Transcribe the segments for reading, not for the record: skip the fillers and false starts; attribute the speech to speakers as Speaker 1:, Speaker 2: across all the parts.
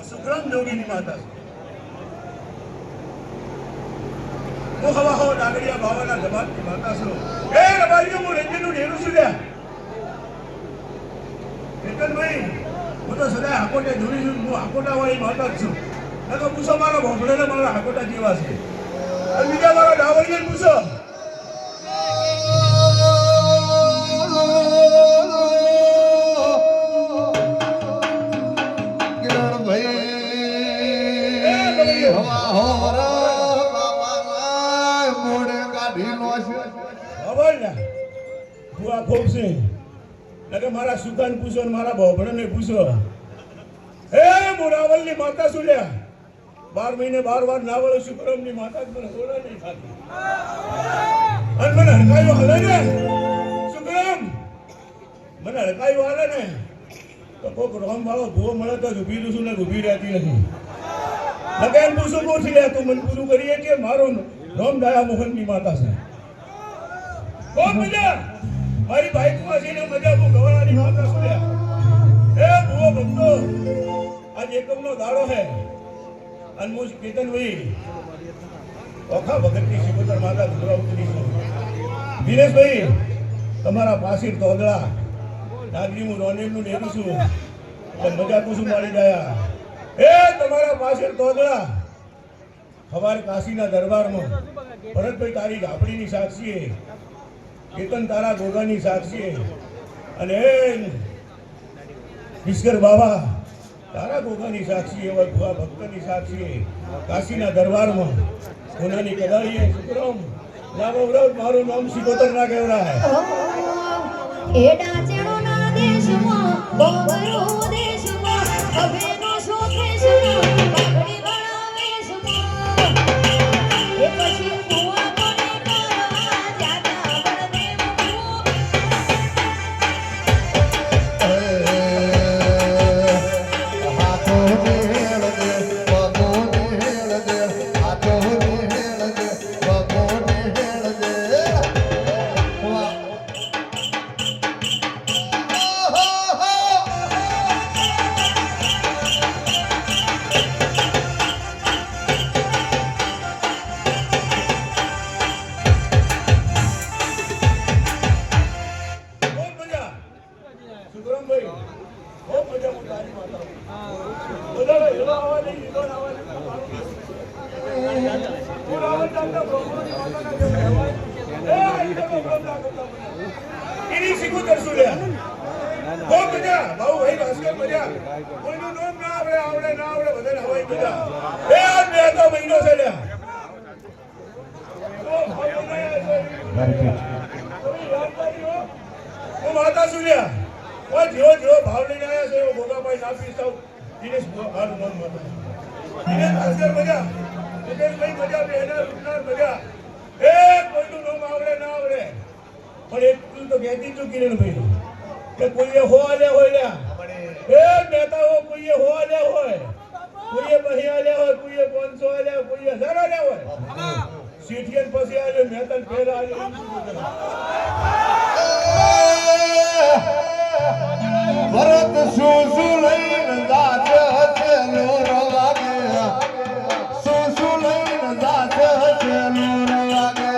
Speaker 1: સુખરામ જોગીની માતા હું હવા હો ડાગરિયા બાવાના જમાતની માતા છું એ રબારીઓ હું રંજનનું ડેરું છું લ્યા કેતનભાઈ હું તો સદાય હાકોટા જોડી છું હું હાકોટા વાળી માતા જ છું ન તો પૂછો મારા ભોંભળેને મારા હાકોટા જેવા છે અને બીજા મારા ડાવરીને પૂછો મારા સુકાન પૂછો ને મારા ભોભળને પૂછો એ મોરાવલની માતા શું લ્યા 12 મહિને 12 વાર નાવળ શુક્રમની માતા જ મને ઓળા નહીં ખાતી અને મને હડકાયો હાલે ને શુક્રમ મને હડકાયો હાલે ને તો કોક રોમ વાળો ભૂવો મળે તો જ ઊભી છું ને ઊભી રહેતી નથી લગન પૂછું પૂછી લે તું મને પૂરું કરીએ કે મારો રોમ દયા મોહનની માતા છે બહુ મજા મારી બાઈકમાં છે ને મજા બહુ ગવાળાની માતા શું લ્યા એ ભૂવો ભક્તો આજ એકમનો દાડો હે અને હું કેતનભાઈ ઓખા ભગતની શિકોતર માતા ગુજરાતની છું દિનેશભાઈ તમારા પાસીર તોદળા નાગરી હું રોનેલનું ડેરું છું એટલે મજા પૂછું મારી ગયા એ તમારા પાસીર તોદળા સવારે કાશીના દરબારમાં ભરતભાઈ તારી ગાપડીની સાક્ષીએ કેતન તારા ગોગાની સાક્ષીએ અને ઈશ્વર બાબા તારા ગોગાની સાક્ષી એવા ભુવા ભક્તની સાક્ષી કાશીના દરબારમાં સોનાની કદાળીએ શુક્રમ નામ મારું નામ શિકોતર ના કહેવરાય
Speaker 2: એ ડાચેડો ના દેશમાં બોગરો દેશમાં અભેનો શોખેશમાં પાઘડી વાળા વેશમાં એ પછી કુવા કોને કરવા જાતા બળદેવ
Speaker 1: એની શિકોતર શું લ્યા બહુ મજા બહુ ભાઈ ભાસ્કર મજા કોઈનું નામ ના આવડે ના આવડે બધાને હવાઈ મજા એ બે તો મહિનો છે લ્યા હું માતા શું લ્યા કોઈ જેવો ભાવ લઈને આવ્યા છે એવો ભોગાભાઈ ના પીસાવ દિનેશ મારું નામ માતા દિનેશ ભાસ્કર મજા દિનેશભાઈ મજા બેના રૂપનાર મજા એ કોઈનું નામ આવડે ના આવડે પણ એટલું તો કહેતી તું કિરણભાઈ કે કોઈએ હો આલ્યા હોય લ્યા એ મહેતા હો કોઈએ હો આલ્યા હોય કોઈએ બહી આલ્યા હોય કોઈએ 500 આલ્યા કોઈએ 1000 આલ્યા હોય સીઠિયન પછી આલ્યો મહેતા પહેલા આલ્યો
Speaker 3: ભરત સુસુ લઈને દાચ હચેલો રવાગે સુસુ લઈને દાચ હચેલો રવાગે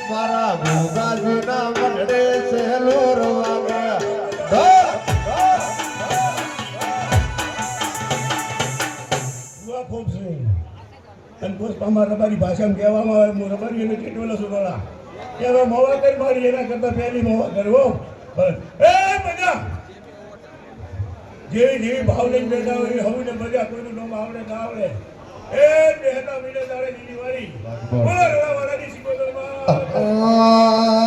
Speaker 3: મારા ભોગાજીના મંડળે સહેલો રવાગે
Speaker 1: ખૂબ છે અને કોર્સ અમારા રબારી ભાષામાં કહેવામાં આવે હું રબારી એને કેટલો સુરોળા કે હવે મોવા કરી મારી એના કરતા પહેલી મોવા કરવો એ મજા જેવી ભાવ લઈને બેઠા હોય હવે ને મજા કોઈનું નામ આવડે ના આવડે એ બેહતા મહિને તારે દીદી વાળી બોલો રવાવાળાની શિકોતરમાં